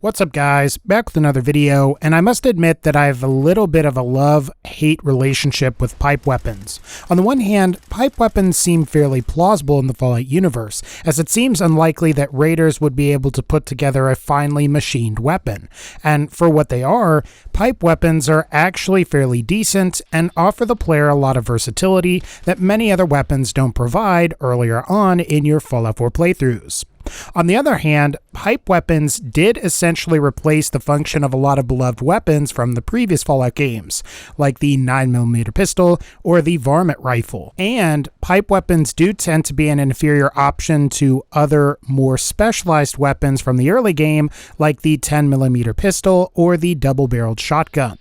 What's up guys, back with another video, and I must admit that I have a little bit of a love-hate relationship with pipe weapons. On the one hand, pipe weapons seem fairly plausible in the Fallout universe, as it seems unlikely that raiders would be able to put together a finely machined weapon. And for what they are, pipe weapons are actually fairly decent and offer the player a lot of versatility that many other weapons don't provide earlier on in your Fallout 4 playthroughs. On the other hand, pipe weapons did essentially replace the function of a lot of beloved weapons from the previous Fallout games, like the 9mm pistol or the varmint rifle. And pipe weapons do tend to be an inferior option to other more specialized weapons from the early game, like the 10mm pistol or the double-barreled shotgun.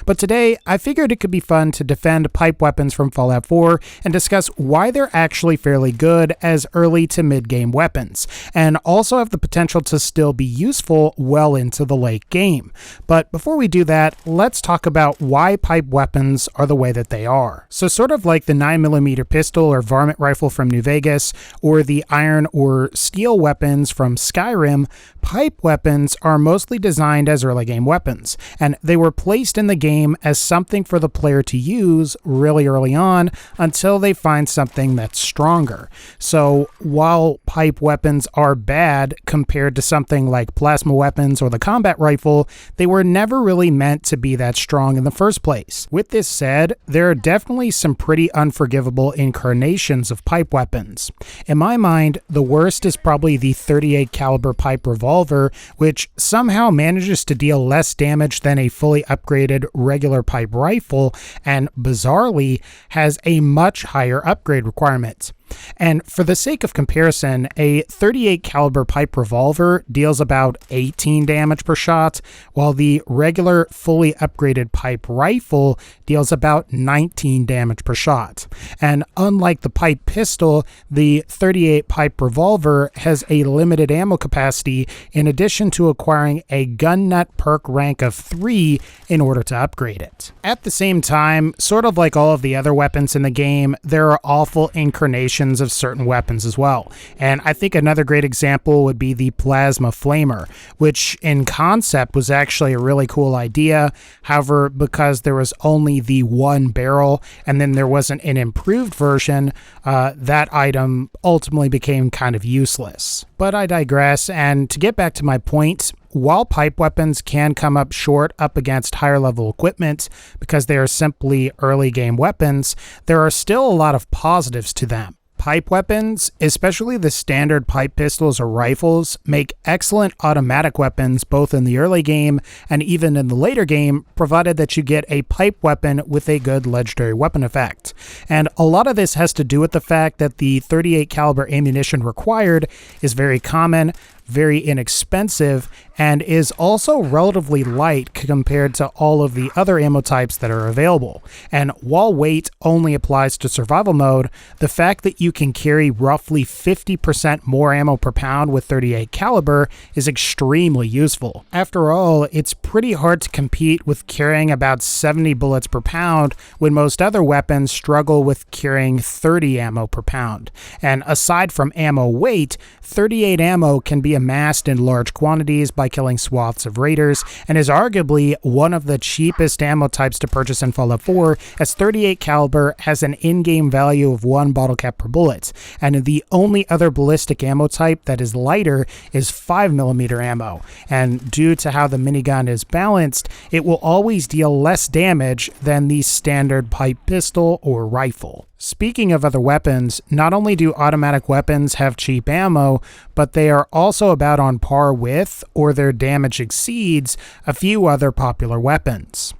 But today, I figured it could be fun to defend pipe weapons from Fallout 4 and discuss why they're actually fairly good as early to mid-game weapons, and also have the potential to still be useful well into the late game. But before we do that, let's talk about why pipe weapons are the way that they are. So sort of like the 9mm pistol or varmint rifle from New Vegas, or the iron or steel weapons from Skyrim, pipe weapons are mostly designed as early game weapons, and they were placed in the game as something for the player to use really early on until they find something that's stronger. So while pipe weapons are bad compared to something like plasma weapons or the combat rifle, they were never really meant to be that strong in the first place. With this said, there are definitely some pretty unforgivable incarnations of pipe weapons. In my mind, the worst is probably the 38 caliber pipe revolver, which somehow manages to deal less damage than a fully upgraded regular pipe rifle, and bizarrely has a much higher upgrade requirement. And for the sake of comparison, a 38 caliber pipe revolver deals about 18 damage per shot, while the regular fully upgraded pipe rifle deals about 19 damage per shot. And unlike the pipe pistol, the 38 pipe revolver has a limited ammo capacity in addition to acquiring a gun nut perk rank of 3 in order to upgrade it. At the same time, sort of like all of the other weapons in the game, there are awful incarnations of certain weapons as well. And I think another great example would be the plasma flamer, which in concept was actually a really cool idea. However, because there was only the one barrel and then there wasn't an improved version, that item ultimately became kind of useless. But I digress, and to get back to my point, while pipe weapons can come up short up against higher level equipment because they are simply early game weapons, there are still a lot of positives to them. Pipe weapons, especially the standard pipe pistols or rifles, make excellent automatic weapons both in the early game and even in the later game, provided that you get a pipe weapon with a good legendary weapon effect. And a lot of this has to do with the fact that the 38 caliber ammunition required is very common, very inexpensive, and is also relatively light compared to all of the other ammo types that are available. And while weight only applies to survival mode, the fact that you can carry roughly 50% more ammo per pound with 38 caliber is extremely useful. After all, it's pretty hard to compete with carrying about 70 bullets per pound when most other weapons struggle with carrying 30 ammo per pound. And aside from ammo weight, 38 ammo can be amassed in large quantities by killing swaths of raiders, and is arguably one of the cheapest ammo types to purchase in Fallout 4, as 38 caliber has an in-game value of 1 bottle cap per bullet, and the only other ballistic ammo type that is lighter is 5mm ammo, and due to how the minigun is balanced, it will always deal less damage than the standard pipe pistol or rifle. Speaking of other weapons, not only do automatic weapons have cheap ammo, but they are also about on par with, or their damage exceeds, a few other popular weapons.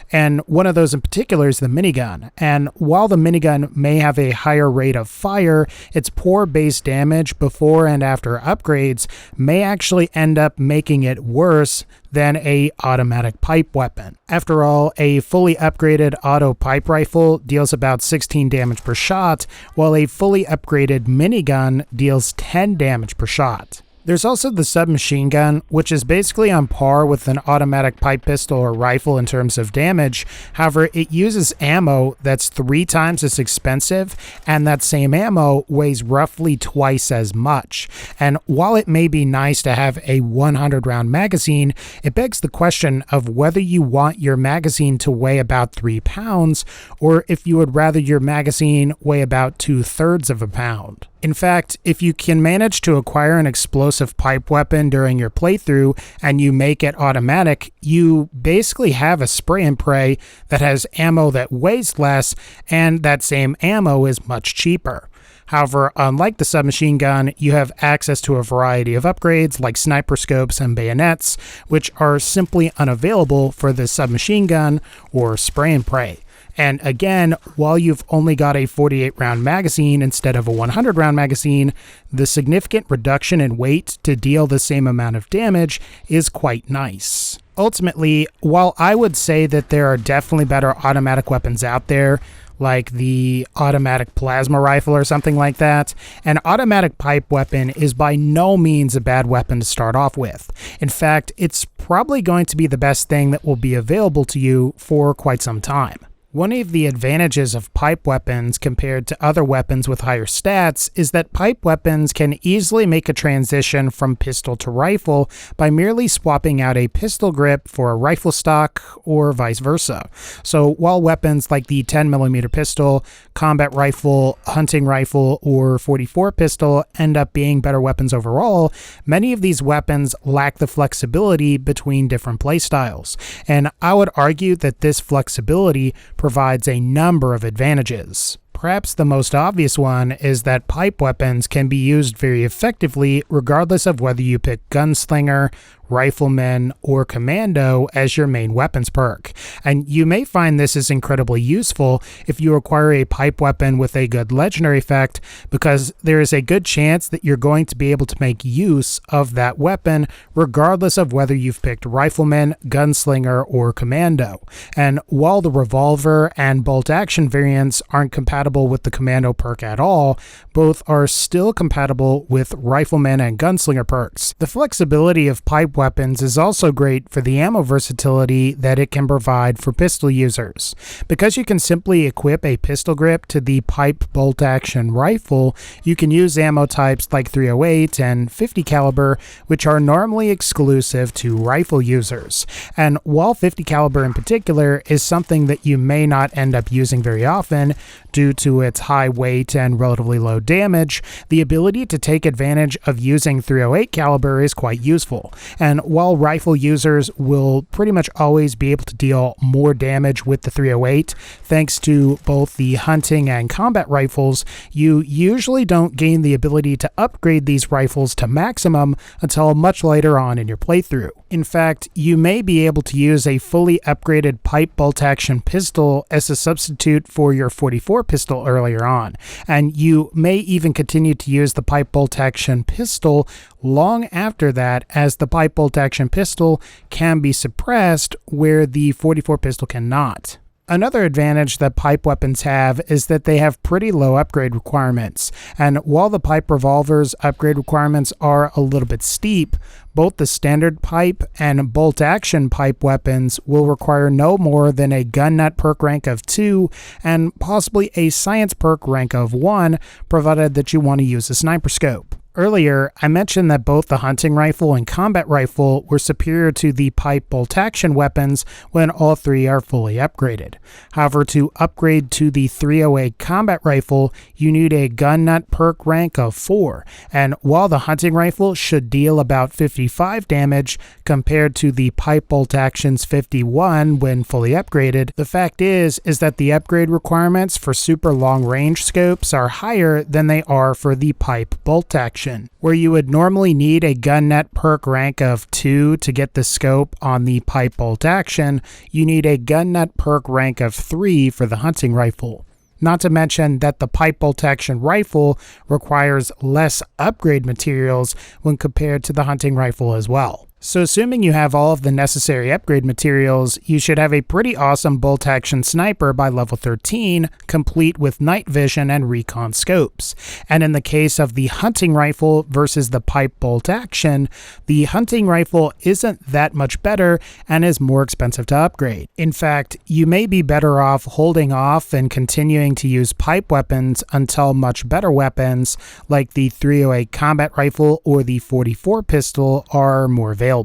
And one of those in particular is the minigun. And while the minigun may have a higher rate of fire, its poor base damage before and after upgrades may actually end up making it worse than a automatic pipe weapon. After all, a fully upgraded auto pipe rifle deals about 16 damage per shot, while a fully upgraded minigun deals 10 damage per shot. There's also the submachine gun, which is basically on par with an automatic pipe pistol or rifle in terms of damage. However, it uses ammo that's 3 times as expensive, and that same ammo weighs roughly twice as much. And while it may be nice to have a 100-round magazine, it begs the question of whether you want your magazine to weigh about 3 pounds, or if you would rather your magazine weigh about 2/3 of a pound. In fact, if you can manage to acquire an explosive pipe weapon during your playthrough and you make it automatic, you basically have a spray and pray that has ammo that weighs less, and that same ammo is much cheaper. However, unlike the submachine gun, you have access to a variety of upgrades like sniper scopes and bayonets, which are simply unavailable for the submachine gun or spray and pray. And again, while you've only got a 48-round magazine instead of a 100-round magazine, the significant reduction in weight to deal the same amount of damage is quite nice. Ultimately, while I would say that there are definitely better automatic weapons out there, like the automatic plasma rifle or something like that, an automatic pipe weapon is by no means a bad weapon to start off with. In fact, it's probably going to be the best thing that will be available to you for quite some time. One of the advantages of pipe weapons compared to other weapons with higher stats is that pipe weapons can easily make a transition from pistol to rifle by merely swapping out a pistol grip for a rifle stock or vice versa. So while weapons like the 10mm pistol, combat rifle, hunting rifle, or 44 pistol end up being better weapons overall, many of these weapons lack the flexibility between different playstyles. And I would argue that this flexibility provides a number of advantages. Perhaps the most obvious one is that pipe weapons can be used very effectively regardless of whether you pick gunslinger, rifleman, or commando as your main weapons perk. And you may find this is incredibly useful if you acquire a pipe weapon with a good legendary effect, because there is a good chance that you're going to be able to make use of that weapon regardless of whether you've picked rifleman, gunslinger, or commando. And while the revolver and bolt action variants aren't compatible with the commando perk at all, both are still compatible with rifleman and gunslinger perks. The flexibility of pipe weapons is also great for the ammo versatility that it can provide for pistol users. Because you can simply equip a pistol grip to the pipe bolt action rifle, you can use ammo types like 308 and 50 caliber, which are normally exclusive to rifle users. And while 50 caliber in particular is something that you may not end up using very often due to its high weight and relatively low damage, the ability to take advantage of using 308 caliber is quite useful. And while rifle users will pretty much always be able to deal more damage with the 308, thanks to both the hunting and combat rifles, you usually don't gain the ability to upgrade these rifles to maximum until much later on in your playthrough. In fact, you may be able to use a fully upgraded pipe bolt action pistol as a substitute for your 44 pistol earlier on, and you may even continue to use the pipe bolt action pistol long after that, as the pipe bolt action pistol can be suppressed where the 44 pistol cannot. Another advantage that pipe weapons have is that they have pretty low upgrade requirements, and while the pipe revolver's upgrade requirements are a little bit steep, both the standard pipe and bolt action pipe weapons will require no more than a gun nut perk rank of 2 and possibly a science perk rank of 1, provided that you want to use a sniper scope. Earlier, I mentioned that both the hunting rifle and combat rifle were superior to the pipe bolt action weapons when all three are fully upgraded. However, to upgrade to the 308 combat rifle, you need a gun nut perk rank of 4, and while the hunting rifle should deal about 55 damage compared to the pipe bolt action's 51 when fully upgraded, the fact is that the upgrade requirements for super long range scopes are higher than they are for the pipe bolt action. Where you would normally need a gun nut perk rank of 2 to get the scope on the pipe bolt action, you need a gun nut perk rank of 3 for the hunting rifle. Not to mention that the pipe bolt action rifle requires less upgrade materials when compared to the hunting rifle as well. So assuming you have all of the necessary upgrade materials, you should have a pretty awesome bolt action sniper by level 13, complete with night vision and recon scopes. And in the case of the hunting rifle versus the pipe bolt action, the hunting rifle isn't that much better and is more expensive to upgrade. In fact, you may be better off holding off and continuing to use pipe weapons until much better weapons like the 308 combat rifle or the 44 pistol are more available.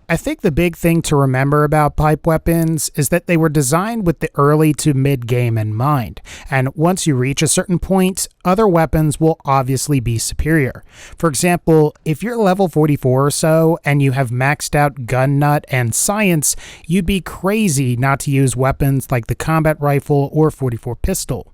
I think the big thing to remember about pipe weapons is that they were designed with the early to mid game in mind, and once you reach a certain point, other weapons will obviously be superior. For example, if you're level 44 or so and you have maxed out gun nut and science, you'd be crazy not to use weapons like the combat rifle or 44 pistol.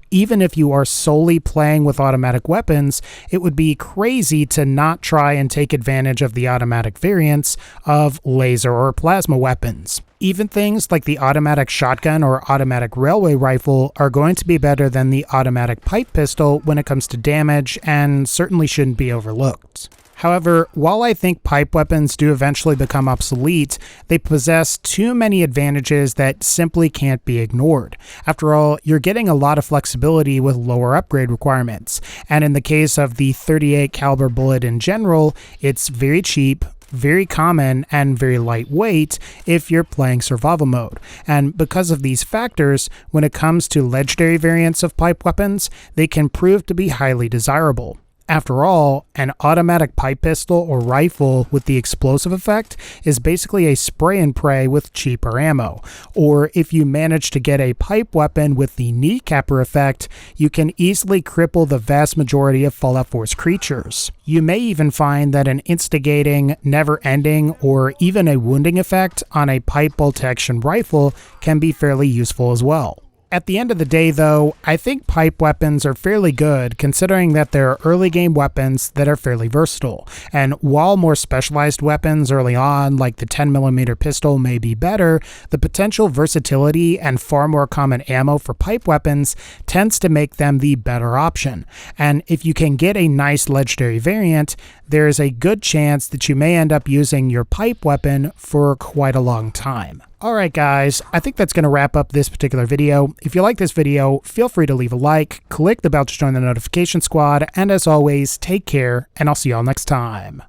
Even if you are solely playing with automatic weapons, it would be crazy to not try and take advantage of the automatic variants of laser or plasma weapons. Even things like the automatic shotgun or automatic railway rifle are going to be better than the automatic pipe pistol when it comes to damage and certainly shouldn't be overlooked. However, while I think pipe weapons do eventually become obsolete, they possess too many advantages that simply can't be ignored. After all, you're getting a lot of flexibility with lower upgrade requirements, and in the case of the 38 caliber bullet in general, it's very cheap, very common, and very lightweight if you're playing survival mode. And because of these factors, when it comes to legendary variants of pipe weapons, they can prove to be highly desirable. After all, an automatic pipe pistol or rifle with the explosive effect is basically a spray and pray with cheaper ammo. Or if you manage to get a pipe weapon with the kneecapper effect, you can easily cripple the vast majority of Fallout 4's creatures. You may even find that an instigating, never-ending, or even a wounding effect on a pipe bolt action rifle can be fairly useful as well. At the end of the day, though, I think pipe weapons are fairly good considering that they're early game weapons that are fairly versatile. And while more specialized weapons early on, like the 10mm pistol, may be better, the potential versatility and far more common ammo for pipe weapons tends to make them the better option. And if you can get a nice legendary variant, there is a good chance that you may end up using your pipe weapon for quite a long time. Alright guys, I think that's going to wrap up this particular video. If you like this video, feel free to leave a like, click the bell to join the notification squad, and as always, take care, and I'll see y'all next time.